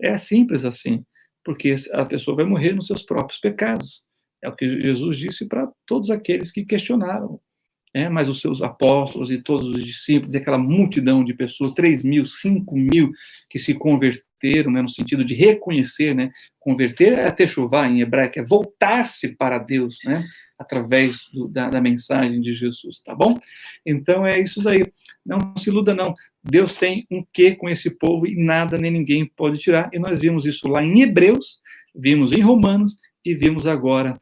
É simples assim, porque a pessoa vai morrer nos seus próprios pecados. É o que Jesus disse para todos aqueles que questionaram. Mas os seus apóstolos e todos os discípulos, aquela multidão de pessoas, 3.000, 5.000, que se converteram, né, no sentido de reconhecer, né, converter é techuvá em hebraico, é voltar-se para Deus, né, através da mensagem de Jesus, tá bom? Então é isso daí, não se iluda não, Deus tem um quê com esse povo e nada nem ninguém pode tirar, e nós vimos isso lá em Hebreus, vimos em Romanos e vimos agora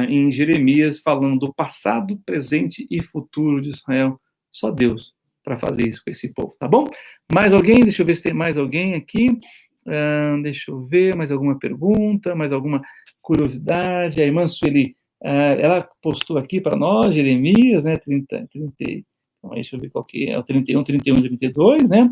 em Jeremias, falando do passado, presente e futuro de Israel. Só Deus para fazer isso com esse povo, tá bom? Mais alguém? Deixa eu ver se tem mais alguém aqui. Deixa eu ver, mais alguma pergunta, mais alguma curiosidade. A irmã Sueli, ela postou aqui para nós, Jeremias, né, 30, então, deixa eu ver qual que é, o 31, 31, 32, né?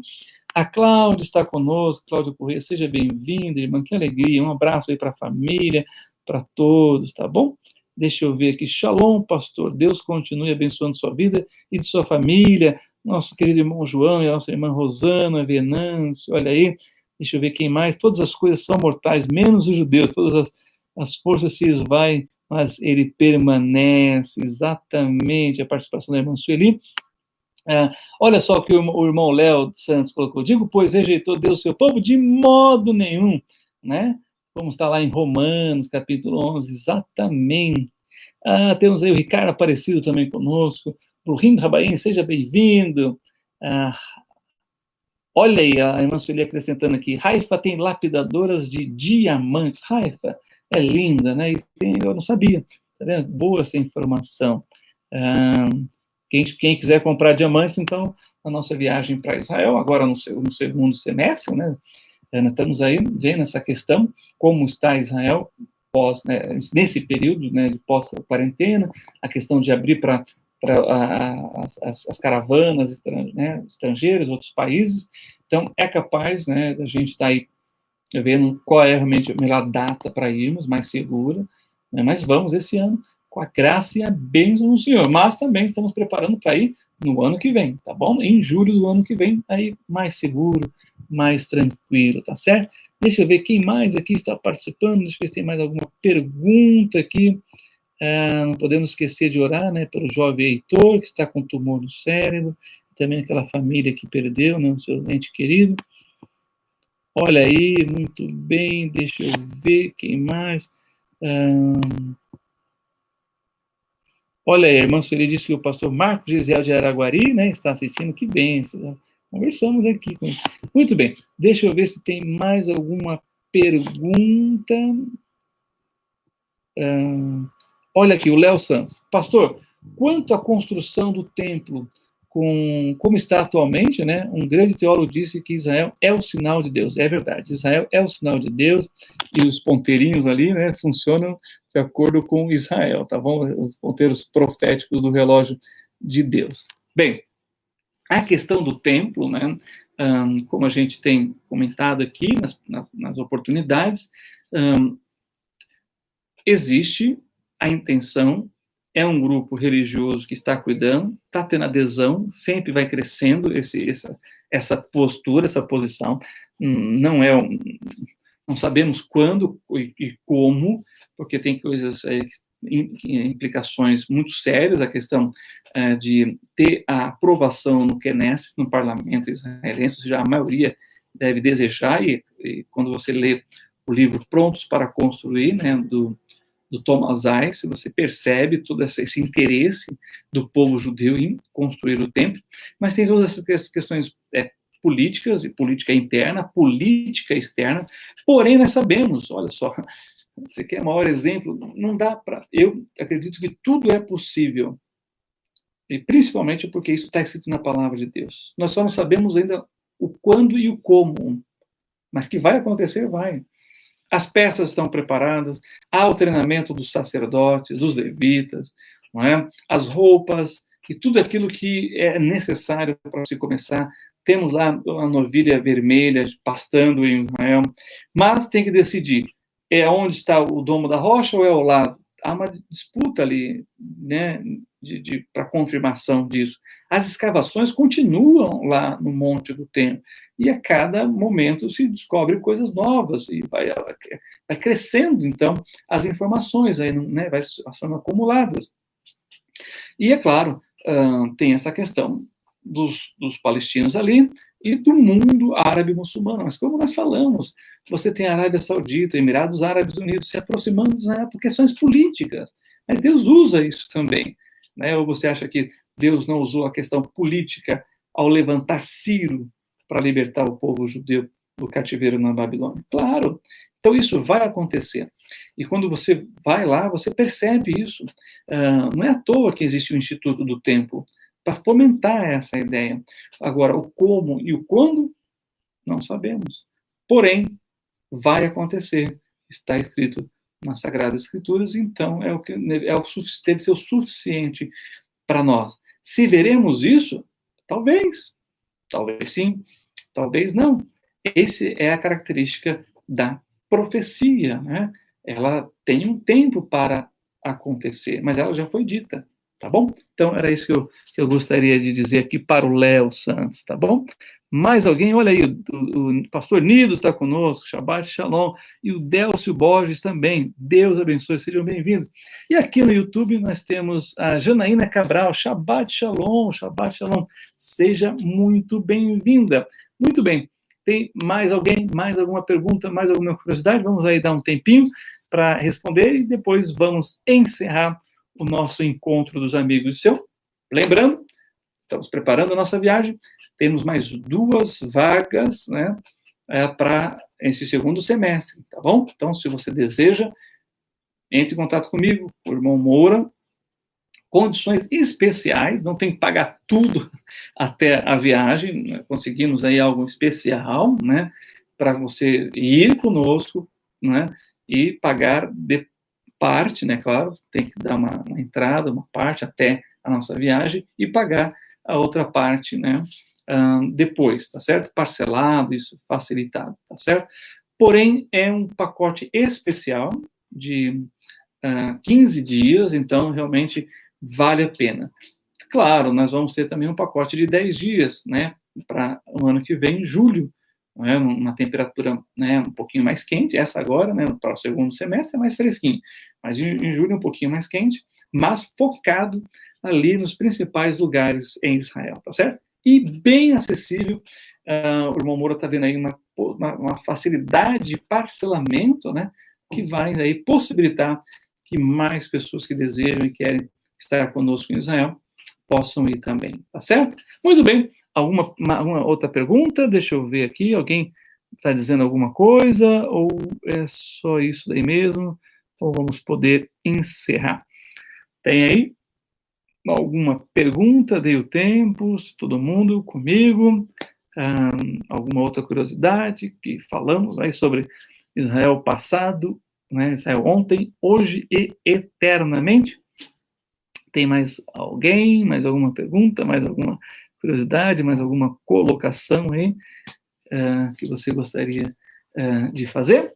A Cláudia está conosco, Cláudia Corrêa, seja bem-vinda, irmã, que alegria, um abraço aí para a família, para todos, tá bom? Deixa eu ver aqui. Shalom, pastor. Deus continue abençoando sua vida e de sua família. Nosso querido irmão João e a nossa irmã Rosana, Venâncio, olha aí. Deixa eu ver quem mais. Todas as coisas são mortais, menos os judeus. Todas as forças se esvaem, mas ele permanece. Exatamente. A participação da irmã Sueli. Olha só o que o irmão Léo Santos colocou. Digo, pois, rejeitou Deus seu povo? De modo nenhum, né? Vamos estar lá em Romanos, capítulo 11, exatamente. Temos aí o Ricardo Aparecido também conosco. Bruno Rabaim, seja bem-vindo. Olha aí, a irmã Sueli acrescentando aqui. Haifa tem lapidadoras de diamantes. Haifa é linda, né? Eu não sabia. Tá vendo? Boa essa informação. Quem quiser comprar diamantes, então, a nossa viagem para Israel, agora no segundo semestre, né? Nós estamos aí vendo essa questão, como está Israel nesse período, né, de pós-quarentena, a questão de abrir para as caravanas, né, estrangeiras, outros países. Então, é capaz, né, da gente estar aí vendo qual é realmente a melhor data para irmos, mais segura, né, mas vamos esse ano com a graça e a bênção do Senhor. Mas também estamos preparando para ir no ano que vem, tá bom? Em julho do ano que vem, aí mais seguro, mais tranquilo, tá certo? Deixa eu ver quem mais aqui está participando, deixa eu ver se tem mais alguma pergunta aqui. Não podemos esquecer de orar, né, pelo jovem Heitor, que está com tumor no cérebro, também aquela família que perdeu, né, o seu ente querido. Olha aí, muito bem, deixa eu ver quem mais. Olha aí, a irmã Sueli disse que o pastor Marcos Gisel de Araguari, né, está assistindo, que bênção. Conversamos aqui com ele. Muito bem, deixa eu ver se tem mais alguma pergunta. Olha aqui, o Léo Santos. Pastor, quanto à construção do templo, como está atualmente, né, um grande teólogo disse que Israel é o sinal de Deus. É verdade, Israel é o sinal de Deus, e os ponteirinhos ali, né, funcionam de acordo com Israel, tá bom? Os ponteiros proféticos do relógio de Deus. Bem, a questão do templo, né, como a gente tem comentado aqui nas oportunidades, existe a intenção, é um grupo religioso que está cuidando, está tendo adesão, sempre vai crescendo essa postura, essa posição. Não sabemos quando e como, porque tem coisas, implicações muito sérias, a questão de ter a aprovação no Knesset, no parlamento israelense, ou seja, a maioria deve desejar, e quando você lê o livro Prontos para Construir, né, do Thomas Ice, você percebe todo esse interesse do povo judeu em construir o templo, mas tem todas essas questões políticas, e política interna, política externa, porém nós sabemos, olha só, você quer maior exemplo? Não dá para... Eu acredito que tudo é possível, e principalmente porque isso está escrito na palavra de Deus. Nós só não sabemos ainda o quando e o como, mas que vai acontecer, vai. As peças estão preparadas, há o treinamento dos sacerdotes, dos levitas, não é? As roupas e tudo aquilo que é necessário para se começar. Temos lá a novilha vermelha pastando em Israel, mas tem que decidir, é onde está o domo da rocha ou é ao lado? Há uma disputa ali, né, para confirmação disso. As escavações continuam lá no Monte do Templo, e a cada momento se descobre coisas novas, e vai crescendo, então, as informações, aí, né, vai sendo acumuladas. E, é claro, tem essa questão dos palestinos ali e do mundo árabe muçulmano. Mas, como nós falamos, você tem a Arábia Saudita, Emirados Árabes Unidos se aproximando por questões políticas. Mas Deus usa isso também. Né? Ou você acha que Deus não usou a questão política ao levantar Ciro para libertar o povo judeu do cativeiro na Babilônia? Claro. Então, isso vai acontecer. E quando você vai lá, você percebe isso. Não é à toa que existe o Instituto do Templo, para fomentar essa ideia. Agora, o como e o quando, não sabemos. Porém, vai acontecer. Está escrito nas Sagradas Escrituras, então deve ser o suficiente para nós. Se veremos isso, talvez sim, talvez não. Essa é a característica da profecia, né? Ela tem um tempo para acontecer, mas ela já foi dita, tá bom? Então, era isso que eu gostaria de dizer aqui para o Léo Santos, tá bom? Mais alguém? Olha aí, o pastor Nido está conosco, Shabbat Shalom, e o Délcio Borges também. Deus abençoe, sejam bem-vindos. E aqui no YouTube nós temos a Janaína Cabral, Shabbat Shalom, Shabbat Shalom. Seja muito bem-vinda. Muito bem. Tem mais alguém? Mais alguma pergunta? Mais alguma curiosidade? Vamos aí dar um tempinho para responder e depois vamos encerrar o nosso encontro dos amigos seu. Lembrando, estamos preparando a nossa viagem, temos mais 2 vagas, né, para esse segundo semestre, tá bom? Então, se você deseja, entre em contato comigo, o irmão Moura, condições especiais, não tem que pagar tudo até a viagem, né? Conseguimos aí algo especial, né, para você ir conosco, né, e pagar de parte, né, claro, tem que dar uma entrada, uma parte até a nossa viagem e pagar a outra parte, né, depois, tá certo? Parcelado, isso facilitado, tá certo? Porém, é um pacote especial de 15 dias, então realmente vale a pena. Claro, nós vamos ter também um pacote de 10 dias, né, para o ano que vem, em julho, né, uma temperatura, né, um pouquinho mais quente, essa agora, né, para o segundo semestre é mais fresquinho, mas em julho um pouquinho mais quente, mas focado ali nos principais lugares em Israel, tá certo? E bem acessível, o irmão Moura está vendo aí uma facilidade de parcelamento, né, que vai aí possibilitar que mais pessoas que desejam e querem estar conosco em Israel possam ir também, tá certo? Muito bem, uma outra pergunta? Deixa eu ver aqui, alguém está dizendo alguma coisa, ou é só isso daí mesmo, ou vamos poder encerrar? Tem aí alguma pergunta? Dei o tempo, todo mundo comigo? Alguma outra curiosidade que falamos aí sobre Israel passado, né? Israel ontem, hoje e eternamente? Tem mais alguém? Mais alguma pergunta? Mais alguma curiosidade? Mais alguma colocação aí que você gostaria de fazer?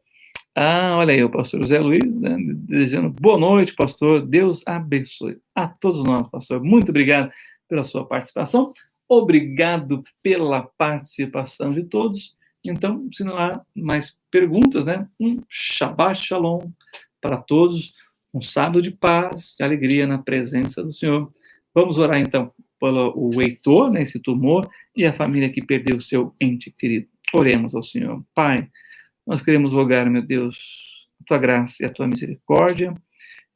Olha aí, o pastor José Luiz, né, desejando boa noite, pastor. Deus abençoe a todos nós, pastor. Muito obrigado pela sua participação. Obrigado pela participação de todos. Então, se não há mais perguntas, né? Um Shabbat Shalom para todos. Um sábado de paz, de alegria na presença do Senhor. Vamos orar, então, pelo Heitor, né, esse tumor, e a família que perdeu o seu ente querido. Oremos ao Senhor. Pai, nós queremos rogar, meu Deus, a tua graça e a tua misericórdia,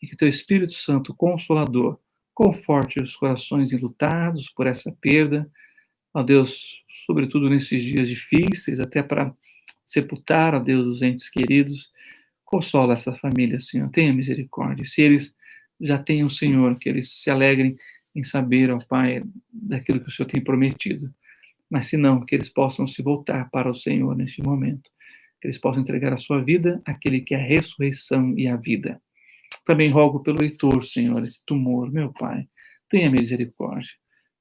e que teu Espírito Santo Consolador conforte os corações enlutados por essa perda. Ó Deus, sobretudo nesses dias difíceis, até para sepultar, ó Deus, os entes queridos. Consola essa família, Senhor, tenha misericórdia. Se eles já têm o Senhor, que eles se alegrem em saber, ó Pai, daquilo que o Senhor tem prometido. Mas se não, que eles possam se voltar para o Senhor neste momento. Que eles possam entregar a sua vida àquele que é a ressurreição e a vida. Também rogo pelo Heitor, Senhor, esse tumor, meu Pai, tenha misericórdia.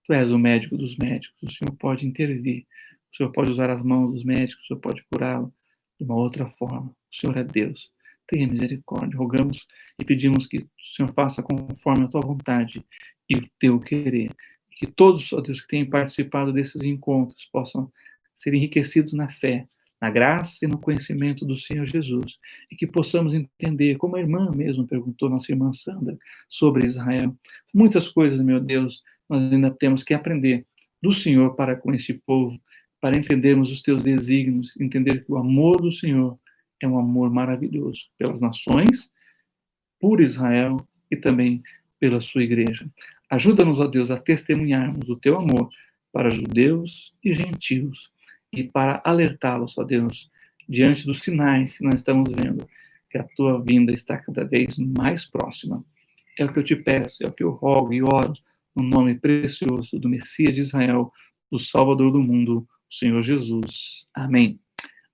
Tu és o médico dos médicos, o Senhor pode intervir, o Senhor pode usar as mãos dos médicos, o Senhor pode curá-lo de uma outra forma. O Senhor é Deus. Tenha misericórdia. Rogamos e pedimos que o Senhor faça conforme a tua vontade e o teu querer. Que todos, ó Deus, que tenham participado desses encontros possam ser enriquecidos na fé, na graça e no conhecimento do Senhor Jesus. E que possamos entender, como a irmã mesmo perguntou, nossa irmã Sandra, sobre Israel. Muitas coisas, meu Deus, nós ainda temos que aprender do Senhor para com este povo, para entendermos os teus desígnios, entender que o amor do Senhor é um amor maravilhoso pelas nações, por Israel e também pela sua igreja. Ajuda-nos, ó Deus, a testemunharmos o teu amor para judeus e gentios e para alertá-los, ó Deus, diante dos sinais que nós estamos vendo, que a tua vinda está cada vez mais próxima. É o que eu te peço, é o que eu rogo e oro no nome precioso do Messias de Israel, do Salvador do mundo, o Senhor Jesus. Amém.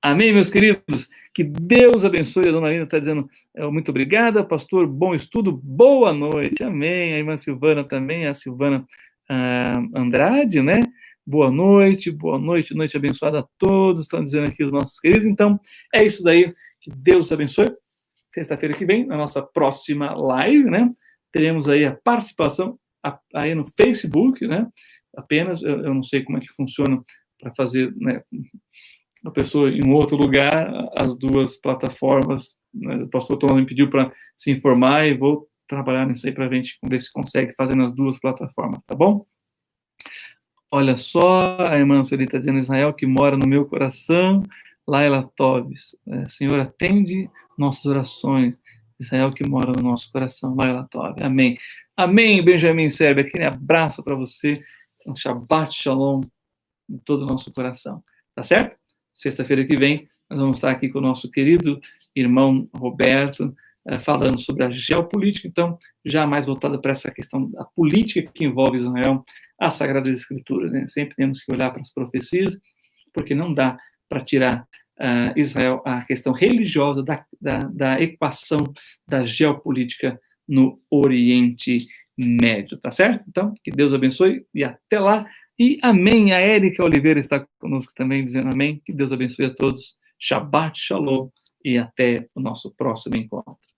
Amém, meus queridos? Que Deus abençoe. A dona Lina está dizendo muito obrigada, pastor, bom estudo, boa noite. Amém. A irmã Silvana também, a Silvana Andrade, né? Boa noite, noite abençoada a todos, estão dizendo aqui os nossos queridos. Então, é isso daí. Que Deus abençoe. sexta-feira que vem, na nossa próxima live, né? Teremos aí a participação aí no Facebook, né? Apenas, eu não sei como é que funciona para fazer, né, a pessoa em um outro lugar, as duas plataformas, né? O pastor Thomas me pediu para se informar e vou trabalhar nisso aí para a gente ver se consegue fazer nas duas plataformas, tá bom? Olha só, a irmã Sueli está dizendo, Israel que mora no meu coração, Laila Toves, Senhor, atende nossas orações, Israel que mora no nosso coração, Laila Toves, amém. Amém, Benjamin Sérvia, aquele abraço para você, um Shabbat Shalom em todo o nosso coração, tá certo? Sexta-feira que vem, nós vamos estar aqui com o nosso querido irmão Roberto, falando sobre a geopolítica, então, já mais voltada para essa questão da política que envolve Israel, as Sagradas Escrituras, né? Sempre temos que olhar para as profecias, porque não dá para tirar Israel, a questão religiosa da equação da geopolítica no Oriente Médio, tá certo? Então, que Deus abençoe e até lá. E amém. A Érica Oliveira está conosco também, dizendo amém. Que Deus abençoe a todos. Shabbat Shalom e até o nosso próximo encontro.